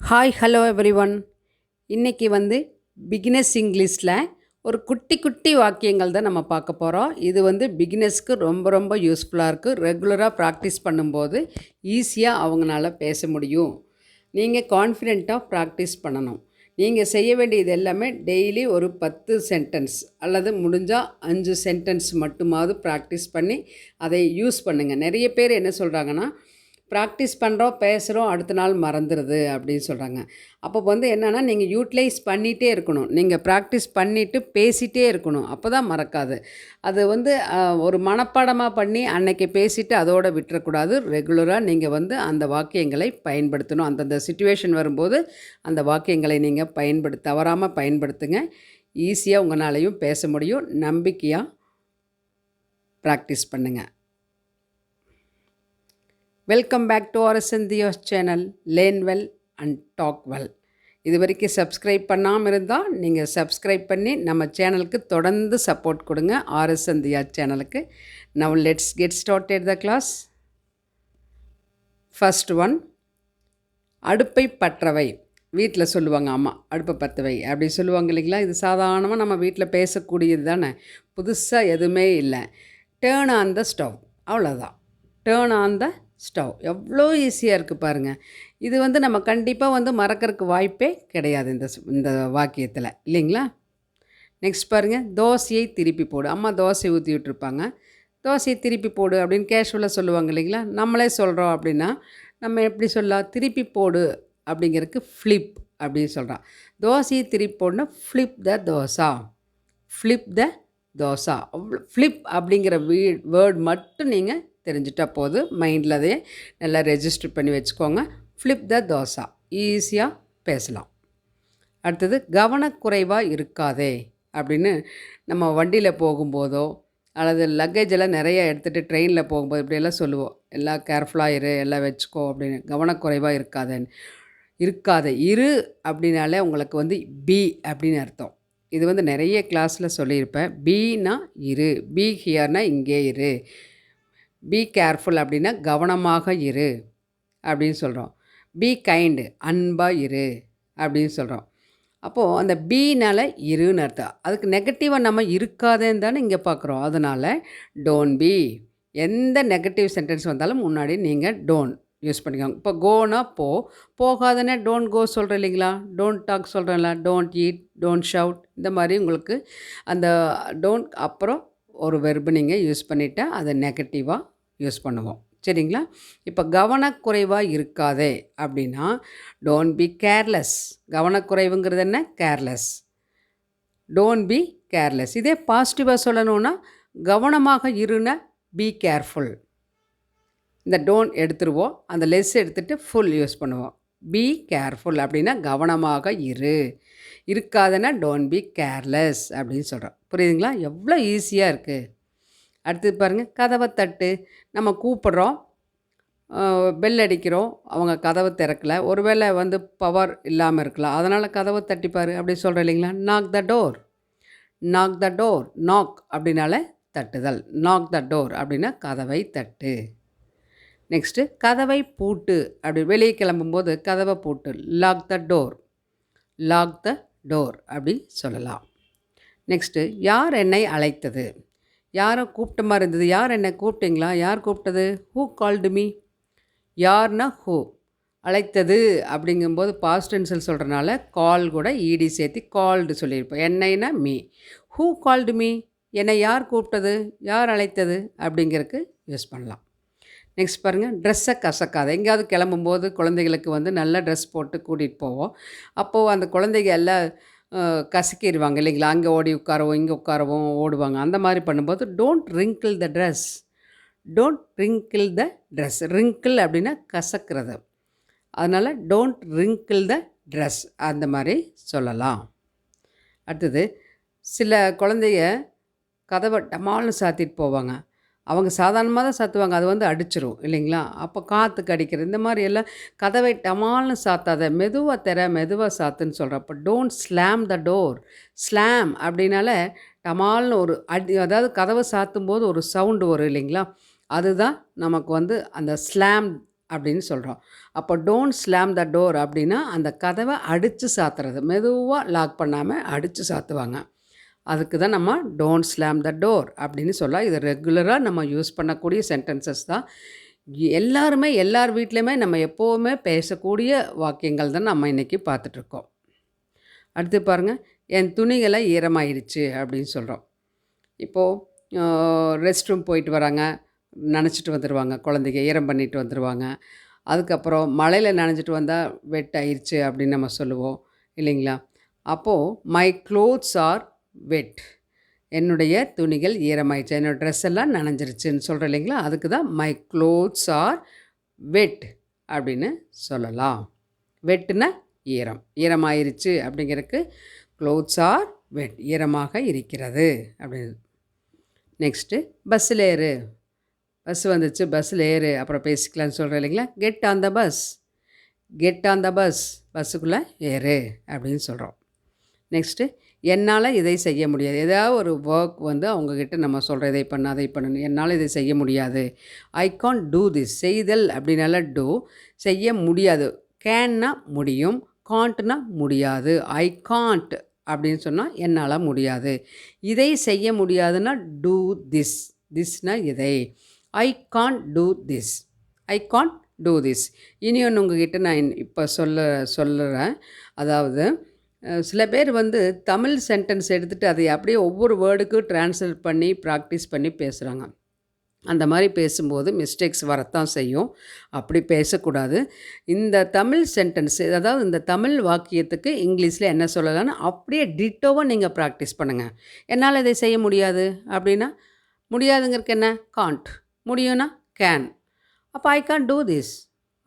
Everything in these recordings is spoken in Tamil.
Hi hello everyone. இன்றைக்கி பிகினர்ஸ் இங்கிலீஷில் ஒரு குட்டி குட்டி வாக்கியங்கள் தான் நம்ம பார்க்க போகிறோம். இது பிகினர்ஸ்க்கு ரொம்ப ரொம்ப யூஸ்ஃபுல்லாக இருக்குது. ரெகுலராக ப்ராக்டிஸ் பண்ணும்போது ஈஸியாக அவங்களால பேச முடியும். நீங்கள் கான்ஃபிடெண்ட்டாக ப்ராக்டிஸ் பண்ணணும். நீங்கள் செய்ய வேண்டியது எல்லாமே டெய்லி ஒரு 10 சென்டென்ஸ் அல்லது முடிஞ்சால் 5 சென்டென்ஸ் மட்டுமாவது ப்ராக்டிஸ் பண்ணி அதை யூஸ் பண்ணுங்கள். நிறைய பேர் என்ன சொல்கிறாங்கன்னா, ப்ராக்டிஸ் பண்ணுறோம், பேசுகிறோம், அடுத்த நாள் மறந்துடுது அப்படின்னு சொல்கிறாங்க. அப்போ என்னென்னா, நீங்கள் யூட்டிலைஸ் பண்ணிகிட்டே இருக்கணும். நீங்கள் ப்ராக்டிஸ் பண்ணிவிட்டு பேசிகிட்டே இருக்கணும். அப்போ தான் மறக்காது. அது ஒரு மனப்பாடமாக பண்ணி அன்னைக்கு பேசிவிட்டு அதோடு விட்டுறக்கூடாது. ரெகுலராக நீங்கள் அந்த வாக்கியங்களை பயன்படுத்தணும். அந்தந்த சிச்சுவேஷன் வரும்போது அந்த வாக்கியங்களை நீங்கள் தவறாமல் பயன்படுத்துங்க. ஈஸியாக உங்களாலையும் பேச முடியும். நம்பிக்கையாக ப்ராக்டிஸ் பண்ணுங்கள். Welcome back to RSN DHIYA'S channel. Learn well and talk well. இது வரைக்கும் சப்ஸ்கிரைப் பண்ணாமல் இருந்தால் நீங்கள் சப்ஸ்கிரைப் பண்ணி நம்ம சேனலுக்கு தொடர்ந்து சப்போர்ட் கொடுங்க. RSN DHIYA'S சேனலுக்கு. Now let's get started the class. First one, அடுப்பை பற்றவை. வீட்டில் சொல்லுவாங்க அம்மா, அடுப்பை பற்றவை அப்படி சொல்லுவாங்க இல்லைங்களா? இது சாதாரணமாக நம்ம வீட்டில் பேசக்கூடியது தானே, புதுசாக எதுவுமே இல்லை. டேர்ன் ஆன் த ஸ்டவ், அவ்வளோதான். Turn on the stove. எவ்வளோ ஈஸியாக இருக்குது பாருங்கள். இது நம்ம கண்டிப்பாக மறக்கிறதுக்கு வாய்ப்பே கிடையாது இந்த வாக்கியத்தில், இல்லைங்களா? நெக்ஸ்ட் பாருங்கள், தோசையை திருப்பி போடு. அம்மா தோசை ஊற்றி விட்டுருப்பாங்க. தோசையை திருப்பி போடு அப்படின்னு கேஷுவலாக சொல்லுவாங்க இல்லைங்களா? நம்மளே சொல்கிறோம் அப்படின்னா நம்ம எப்படி சொல்லலாம்? திருப்பி போடு அப்படிங்கிறதுக்கு ஃப்ளிப் அப்படின்னு சொல்கிறோம். தோசையை திருப்பி போடுனா flip the dosa. Flip the dosa. Flip அப்படிங்கிற வேர்ட் மட்டும் நீங்கள் தெரிஞ்சிட்டா போது. மைண்டில் அதே நல்லா ரெஜிஸ்டர் பண்ணி வச்சுக்கோங்க. Flip the dosa. ஈஸியாக பேசலாம். அடுத்தது, கவனக்குறைவாக இருக்காதே அப்படின்னு நம்ம வண்டியில் போகும்போதோ அல்லது லக்கேஜ் எல்லாம் நிறைய எடுத்துகிட்டு ட்ரெயினில் போகும்போது இப்படியெல்லாம் சொல்லுவோம். எல்லாம் கேர்ஃபுல்லாக இரு, எல்லாம் வச்சுக்கோ அப்படின்னு. கவனக்குறைவாக இருக்காதே. இரு அப்படின்னாலே உங்களுக்கு பி அப்படின்னு அர்த்தம். இது நிறைய கிளாஸில் சொல்லியிருப்பேன். பீனா இரு, பி ஹியர்னா இங்கே இரு. பி கேர்ஃபுல் அப்படின்னா கவனமாக இரு அப்படின்னு சொல்கிறோம். பி கைண்டு, அன்பாக இரு அப்படின்னு சொல்கிறோம். அப்போது அந்த பீனால் இருன்னு அர்த்தம். அதுக்கு நெகட்டிவாக நம்ம இருக்காதேன்னு தானே இங்கே பார்க்குறோம். அதனால் டோன்ட் பி. எந்த நெகட்டிவ் சென்டென்ஸ் வந்தாலும் முன்னாடி நீங்கள் டோன்ட் யூஸ் பண்ணிக்கோங்க. இப்போ கோனா போகாதனே டோன்ட் கோ சொல்கிறேன் இல்லைங்களா? டோன்ட் டாக் சொல்கிறேன்ல, டோன்ட் ஈட், டோன்ட் ஷவுட். இந்த மாதிரி உங்களுக்கு அந்த டோன்ட் அப்புறம் ஒரு வெர்பு நீங்கள் யூஸ் பண்ணிவிட்டா அதை நெகட்டிவாக யூஸ் பண்ணுவோம். சரிங்களா? இப்போ கவனக்குறைவாக இருக்காதே அப்படின்னா டோன்ட் பி கேர்லெஸ். கவனக்குறைவுங்கிறது என்ன? கேர்லெஸ். Don't be careless. இதே பாசிட்டிவாக சொல்லணுன்னா கவனமாக இருன்னா பி கேர்ஃபுல். இந்த டோன்ட் எடுத்துருவோம், அந்த லெஸ் எடுத்துகிட்டு ஃபுல் யூஸ் பண்ணுவோம். பி கேர்ஃபுல் அப்படின்னா கவனமாக இருக்காதுன்னா டோன்ட் பி கேர்லெஸ் அப்படின்னு சொல்கிறோம். புரியுதுங்களா? எவ்வளோ ஈஸியாக இருக்குது. அடுத்தது பாருங்கள், கதவை தட்டு. நம்ம கூப்பிட்றோம், பெல் அடிக்கிறோம், அவங்க கதவை திறக்கலை. ஒருவேளை பவர் இல்லாமல் இருக்கலாம், அதனால் கதவை தட்டிப்பார் அப்படி சொல்கிறோம் இல்லைங்களா? Knock the door. Knock the door. Knock அப்படின்னால தட்டுதல். நாக் த டோர் அப்படின்னா கதவை தட்டு. நெக்ஸ்ட்டு, கதவை பூட்டு. அப்படி வெளியே கிளம்பும்போது கதவை பூட்டு. Lock the door. Lock the door அப்படி சொல்லலாம். நெக்ஸ்ட்டு, யார் என்னை அழைத்தது. யாரை கூப்பிட்ட மாதிரி இருந்தது. யார் என்னை கூப்பிட்டீங்களா? யார் கூப்பிட்டது? Who called me. யார்னா ஹூ. அழைத்தது அப்படிங்கும்போது பாஸ்ட் டென்ஸில் சொல்கிறனால கால் கூட ஈடி சேர்த்து கால்டு சொல்லியிருப்போம். என்னைனா மீ. Who called me. என்னை யார் கூப்பிட்டது, யார் அழைத்தது அப்படிங்கிறதுக்கு யூஸ் பண்ணலாம். நெக்ஸ்ட் பாருங்கள், ட்ரெஸ்ஸை கசக்காத. எங்கேயாவது கிளம்பும்போது குழந்தைகளுக்கு நல்ல ட்ரெஸ் போட்டு கூட்டிகிட்டு போவோம். அப்போது அந்த குழந்தைங்க எல்லாம் கசக்கிடுவாங்க இல்லைங்களா? அங்கே ஓடி உட்காரவும் இங்கே உட்காரவும் ஓடுவாங்க. அந்த மாதிரி பண்ணும்போது don't wrinkle the dress. Don't wrinkle the dress. Wrinkle அப்படின்னா கசக்கிறது. அதனால் டோன்ட் ரிங்கிள் த ட்ரெஸ் அந்த மாதிரி சொல்லலாம். அடுத்தது, சில குழந்தைங்க கதவை டமால்னு சாத்திட்டு போவாங்க. அவங்க சாதாரணமாக தான் சாத்துவாங்க, அது அடிச்சிரும் இல்லைங்களா? அப்போ காற்றுக்கு அடிக்கிறது இந்த மாதிரி எல்லாம். கதவை டமால்னு சாத்தாத, மெதுவாக சாத்துன்னு சொல்கிறோம். அப்போ don't slam the door. Slam அப்படின்னால டமால்னு ஒரு அடி, அதாவது கதவை சாத்தும்போது ஒரு சவுண்டு வரும் இல்லைங்களா? அதுதான் நமக்கு அந்த ஸ்லாம் அப்படின்னு சொல்கிறோம். அப்போ டோன்ட் ஸ்லாம் த டோர் அப்படின்னா அந்த கதவை அடித்து சாத்துறது, மெதுவாக லாக் பண்ணாமல் அடித்து சாத்துவாங்க. அதுக்கு தான் நம்ம டோன்ட் ஸ்லாம் த டோர் அப்படின்னு சொல்லலாம். இது ரெகுலராக நம்ம யூஸ் பண்ணக்கூடிய சென்டென்சஸ் தான். எல்லாருமே எல்லார் வீட்லேயுமே நம்ம எப்போவுமே பேசக்கூடிய வாக்கியங்கள் தான் நம்ம இன்றைக்கி பார்த்துட்ருக்கோம். அடுத்து பாருங்கள், என் துணிகளை ஈரமாயிடுச்சு அப்படின்னு சொல்கிறோம். இப்போது ரெஸ்ட் ரூம் போயிட்டு வராங்க, நனைச்சிட்டு வந்துடுவாங்க, குழந்தைங்க ஈரம் பண்ணிட்டு வந்துடுவாங்க. அதுக்கப்புறம் மழையில் நனைஞ்சிட்டு வந்தால் வெட் ஆயிடுச்சு அப்படின்னு நம்ம சொல்லுவோம் இல்லைங்களா? அப்போது மை க்ளோத்ஸ் ஆர் வெட், என்னுடைய துணிகள் ஈரமாயிடுச்சு, என்னோடய ட்ரெஸ் எல்லாம் நனைஞ்சிருச்சுன்னு சொல்கிறேன் இல்லைங்களா? அதுக்கு தான் மை க்ளோத்ஸ் ஆர் வெட் அப்படின்னு சொல்லலாம். வெட்டுனா ஈரம், ஈரமாயிருச்சு அப்படிங்கிறதுக்கு க்ளோத்ஸ் ஆர் வெட், ஈரமாக இருக்கிறது அப்படின்னு. நெக்ஸ்ட்டு பஸ்ஸில் ஏறு, பஸ் வந்துச்சு பஸ்ஸில் ஏறு அப்புறம் பேசிக்கலான்னு சொல்கிறேன் இல்லைங்களா? Get on the bus, get on the bus, பஸ்ஸுக்குள்ளே ஏறு அப்படின்னு சொல்கிறோம். நெக்ஸ்ட்டு என்னால் இதை செய்ய முடியாது, ஏதாவது ஒரு ஒர்க் வந்து அவங்கக்கிட்ட நம்ம சொல்கிறோம், இதை பண்ண அதை பண்ணணும், என்னால் இதை செய்ய முடியாது. ஐ கான்ட் டூ திஸ், செய்தல் அப்படின்னால டூ, செய்ய முடியாது. கேன்னா முடியும், காண்ட்னா முடியாது. ஐ காண்ட் அப்படின்னு சொன்னால் என்னால் முடியாது. இதை செய்ய முடியாதுன்னா டூ திஸ், திஸ்னால் இதை. I can't two this, I can't do this. இனி ஒன்று உங்ககிட்ட நான் இப்போ சொல்லுறேன். அதாவது சில பேர் வந்து தமிழ் சென்டென்ஸ் எடுத்துகிட்டு அதை அப்படியே ஒவ்வொரு வேர்டுக்கும் ட்ரான்ஸ்லேட் பண்ணி ப்ராக்டிஸ் பண்ணி பேசுகிறாங்க. அந்த மாதிரி பேசும்போது மிஸ்டேக்ஸ் வரத்தான் செய்யும். அப்படி பேசக்கூடாது. இந்த தமிழ் சென்டென்ஸ், அதாவது இந்த தமிழ் வாக்கியத்துக்கு இங்கிலீஷில் என்ன சொல்லலாம்னு அப்படியே டிட்டோவாக நீங்கள் ப்ராக்டிஸ் பண்ணுங்கள். என்னால் இதை செய்ய முடியாது அப்படின்னா முடியாதுங்கிறதுக்கு என்ன காண்ட், முடியும்னா கேன். அப்போ I can do this,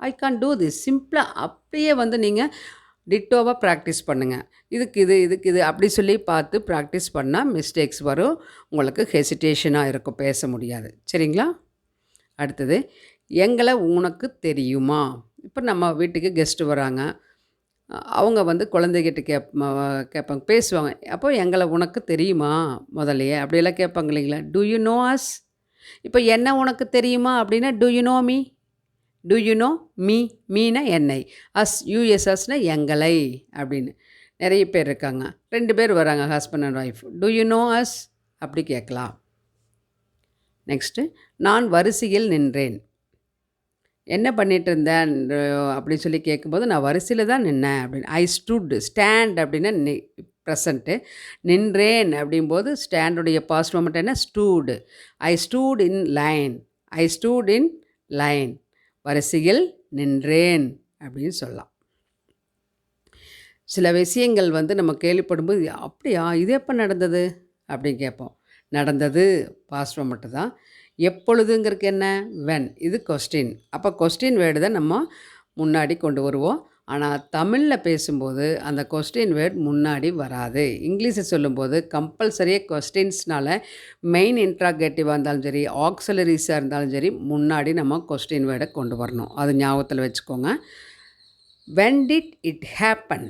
I can do this, சிம்பிளாக அப்படியே வந்து நீங்கள் டிட்டோவாக ப்ராக்டிஸ் பண்ணுங்கள். இதுக்கு இது அப்படி சொல்லி பார்த்து ப்ராக்டிஸ் பண்ணால் மிஸ்டேக்ஸ் வரும், உங்களுக்கு ஹெசிடேஷனாக இருக்கும், பேச முடியாது. சரிங்களா? அடுத்தது எங்களை உனக்கு தெரியுமா. இப்போ நம்ம வீட்டுக்கு கெஸ்ட்டு வராங்க, அவங்க வந்து குழந்தைகிட்ட கேட்பாங்க, பேசுவாங்க. அப்போ எங்களை உனக்கு தெரியுமா முதல்லையே அப்படியெல்லாம் கேட்பாங்க இல்லைங்களா? Do you know us. இப்போ என்ன உனக்கு தெரியுமா அப்படின்னா do you know me, do you know me, மீனா என்னை, அஸ் யூஎஸ்எஸ்னா எங்களை அப்படின்னு. நிறைய பேர் இருக்காங்க, 2 பேர் வராங்க, husband and wife, do you know us அப்படி கேட்கலாம். நெக்ஸ்ட்டு நான் வரிசையில் நின்றேன், என்ன பண்ணிகிட்டு இருந்தேன் அப்படின்னு சொல்லி கேட்கும்போது நான் வரிசையில் தான் நின்னேன் அப்படின்னு. ஐ ஸ்டுட், ஸ்டாண்ட் அப்படின்னா ப்ரெசண்ட்டு, நின்றேன் அப்படிங்கும்போது ஸ்டாண்டுடைய பாஸ்ட் மொமெண்ட் என்ன stood. I stood in line, I stood in line, வரிசையில் நின்றேன் அப்படின்னு சொல்லலாம். சில விஷயங்கள் வந்து நம்ம கேள்விப்படும்போது அப்படியா இது எப்போ நடந்தது அப்படின்னு கேட்போம். நடந்தது பாஸ்ட் மொமெண்ட் தான். எப்பொழுதுங்கிறதுக்கு என்ன வென், இது கொஸ்டின். அப்போ கொஸ்டின் வேர்டு தான் நம்ம முன்னாடி கொண்டு வருவோம். ஆனால் தமிழில் பேசும்போது அந்த கொஸ்டின் வேர்ட் முன்னாடி வராது. இங்கிலீஷை சொல்லும்போது கம்பல்சரியாக கொஸ்டின்ஸ்னால மெயின் இன்ட்ராகேட்டிவாக இருந்தாலும் சரி, ஆக்ஸலரிஸாக இருந்தாலும் சரி, முன்னாடி நம்ம கொஸ்டின் வேர்டை கொண்டு வரணும். அது ஞாபகத்தில் வச்சுக்கோங்க. when did it happen,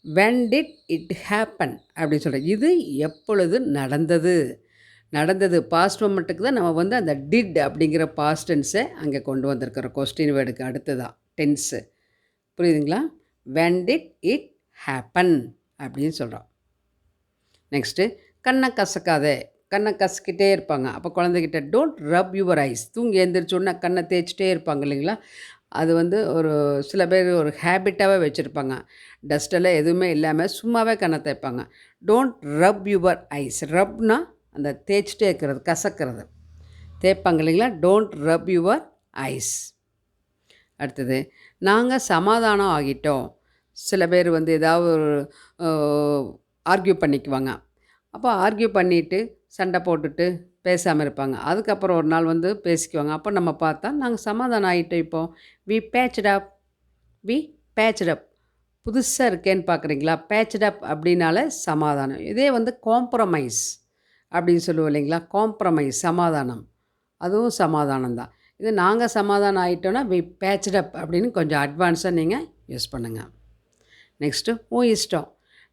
when did it happen அப்படின்னு சொல்கிறேன். இது எப்பொழுது நடந்தது, நடந்தது பாஸ்ட் மொமெண்ட்டுக்கு தான் நம்ம வந்து அந்த டிட் அப்படிங்கிற பாஸ்ட் டென்ஸை அங்கே கொண்டு வந்திருக்கிறோம். கொஸ்டின் வேர்டுக்கு அடுத்ததான் டென்ஸு. புரியுதுங்களா? when did it happen அப்படின்னு சொல்கிறோம். நெக்ஸ்ட்டு கண்ணை கசக்காதே, கண்ணை கசக்கிட்டே இருப்பாங்க. அப்போ குழந்தைகிட்ட டோன்ட் ரப் யுவர் ஐஸ், தூங்கி எழுந்திரிச்சோன்னா கண்ணை தேய்ச்சிட்டே இருப்பாங்க இல்லைங்களா? அது வந்து ஒரு சில பேர் ஒரு ஹேபிட்டாகவே வச்சுருப்பாங்க. டஸ்டெல்லாம் எதுவுமே இல்லாமல் சும்மாவே கண்ணை தேய்ப்பாங்க. டோன்ட் ரப் யுவர் ஐஸ், ரப்னா அந்த தேய்ச்சிட்டே இருக்கிறது, கசக்கிறது, தேய்ப்பாங்க இல்லைங்களா? Don't rub your eyes. அடுத்தது நாங்கள் சமாதானம் ஆகிட்டோம். சில பேர் வந்து ஏதாவது ஒரு ஆர்கியூ பண்ணிக்குவாங்க. அப்போ ஆர்கியூ பண்ணிவிட்டு சண்டை போட்டுட்டு பேசாமல் இருப்பாங்க. அதுக்கப்புறம் ஒரு நாள் வந்து பேசிக்குவாங்க. அப்போ நம்ம பார்த்தா நாங்கள் சமாதானம் ஆகிட்டோம். இப்போது we patched up, we patched அப். புதுசாக இருக்கேன்னு பார்க்குறீங்களா? பேட்ச்ட் அப் அப்படின்னால சமாதானம். இதே வந்து காம்ப்ரமைஸ் அப்படின்னு சொல்லுவோம் இல்லைங்களா? காம்ப்ரமைஸ் சமாதானம், அதுவும் சமாதானம் தான். இது நாங்கள் சமாதானம் ஆகிட்டோன்னா வி பேட்ச்ட் அப் அப்படின்னு கொஞ்சம் அட்வான்ஸாக நீங்கள் யூஸ் பண்ணுங்கள். நெக்ஸ்ட்டு உன் இஷ்டம்,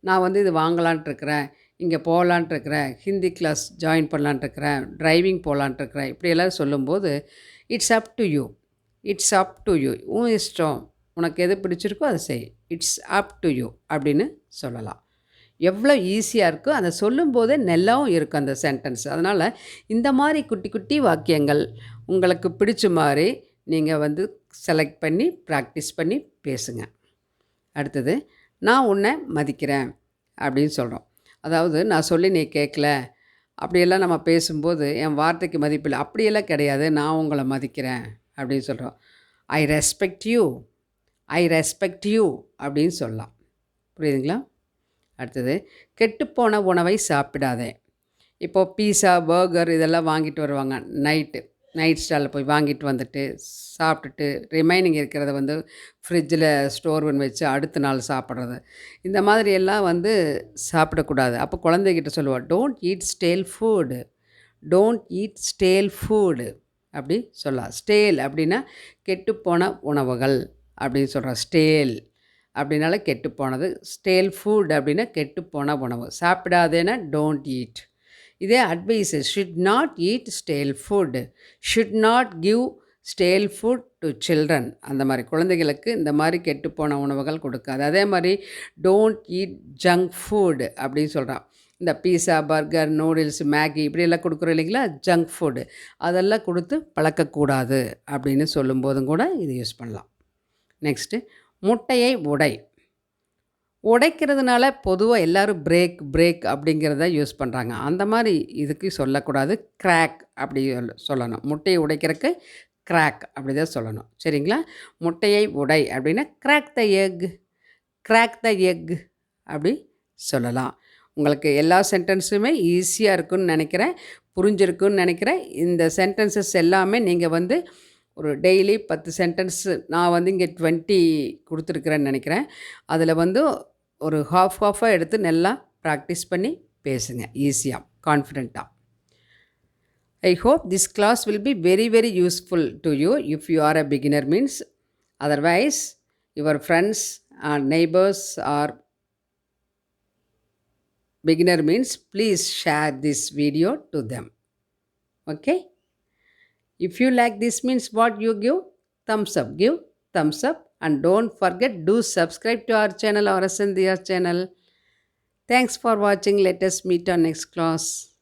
நான் வந்து இது வாங்கலான்ட்ருக்கிறேன், இங்கே போகலான்ட்ருக்கிறேன், ஹிந்தி கிளாஸ் ஜாயின் பண்ணலான்ட்ருக்கிறேன், டிரைவிங் போகலான்ட்ருக்கிறேன், இப்படியெல்லாம் சொல்லும்போது it's up to you, it's up to you. உன் இஷ்டம். உனக்கு எது பிடிச்சிருக்கோ அதை செய். இட்ஸ் அப் டு யூ அப்படின்னு சொல்லலாம். எவ்வளோ ஈஸியாக இருக்கோ அதை சொல்லும்போதே நல்லாவும் இருக்கும் அந்த சென்டென்ஸ். அதனால் இந்த மாதிரி குட்டி குட்டி வாக்கியங்கள் உங்களுக்கு பிடிச்ச மாதிரி நீங்கள் செலக்ட் பண்ணி ப்ராக்டிஸ் பண்ணி பேசுங்க. அடுத்தது, நான் உன்னை மதிக்கிறேன் அப்படின்னு சொல்கிறோம். அதாவது நான் சொல்லி நீ கேட்கல அப்படியெல்லாம் நம்ம பேசும்போது என் வார்த்தைக்கு மதிப்பில்லை அப்படியெல்லாம் கிடையாது. நான் உங்களை மதிக்கிறேன் அப்படின்னு சொல்கிறோம். I respect you, I respect you அப்படின்னு சொல்லலாம். புரியுதுங்களா? அடுத்தது, கெட்டுப்போன உணவை சாப்பிடாதே. இப்போது பீஸா, பர்கர் இதெல்லாம் வாங்கிட்டு வருவாங்க. நைட் ஸ்டாலில் போய் வாங்கிட்டு வந்துட்டு சாப்பிட்டுட்டு ரிமைனிங் இருக்கிறத ஃப்ரிட்ஜில் ஸ்டோர் பண்ணி வச்சு அடுத்த நாள் சாப்பிட்றது. இந்த மாதிரி எல்லாம் சாப்பிடக்கூடாது. அப்போ குழந்தைகிட்ட சொல்லுவாள், don't eat stale food, don't eat stale food அப்படி சொல்லலாம். ஸ்டேல் அப்படின்னா கெட்டுப்போன உணவுகள் அப்படின்னு சொல்கிறோம். ஸ்டேல் அப்படின்னால கெட்டுப்போனது. ஸ்டேல் ஃபுட் அப்படின்னா கெட்டுப்போன உணவு. சாப்பிடாதேன்னா டோன்ட் ஈட். இதே advice, should not eat stale food, should not give stale food to children. அந்த மாதிரி குழந்தைகளுக்கு இந்த மாதிரி கெட்டுப்போன உணவுகள் கொடுக்காது. அதே மாதிரி டோன்ட் ஈட் ஜங்க் ஃபுட் அப்படின்னு சொல்கிறான். இந்த பீஸா, பர்கர், நூடுல்ஸ், மேகி இப்படியெல்லாம் கொடுக்குறோம் இல்லைங்களா, ஜங்க் ஃபுட்டு, அதெல்லாம் கொடுத்து பழக்கக்கூடாது அப்படின்னு சொல்லும்போதும் கூட இது யூஸ் பண்ணலாம். நெக்ஸ்ட்டு, முட்டையை உடைக்கிறதுனால பொதுவாக எல்லோரும் பிரேக் அப்படிங்கிறத யூஸ் பண்ணுறாங்க. அந்த மாதிரி இதுக்கு சொல்லக்கூடாது. கிராக் அப்படி சொல்லணும். முட்டையை உடைக்கிறதுக்கு கிராக் அப்படி தான் சொல்லணும். சரிங்களா? முட்டையை உடை அப்படின்னா crack the egg, crack the egg அப்படி சொல்லலாம். உங்களுக்கு எல்லா சென்டென்ஸுமே ஈஸியாக இருக்குன்னு நினைக்கிறேன், புரிஞ்சிருக்குன்னு நினைக்கிறேன். இந்த சென்டென்சஸ் எல்லாமே நீங்கள் ஒரு டெய்லி 10 சென்டென்ஸ், நான் இங்கே 20 கொடுத்துருக்குறேன்னு நினைக்கிறேன். அதில் ஒரு ஹாஃபாக எடுத்து நல்லா ப்ராக்டிஸ் பண்ணி பேசுங்க ஈஸியாக, கான்ஃபிடெண்ட்டாக. I hope this class will be very, very useful to you if you are a beginner means. Otherwise, your friends and neighbors are beginner means please share this video to them. Okay? If you like this means what you give? Thumbs up. Give thumbs up and don't forget do subscribe to our channel RSN DHIYA'S channel. Thanks for watching. Let us meet on next class.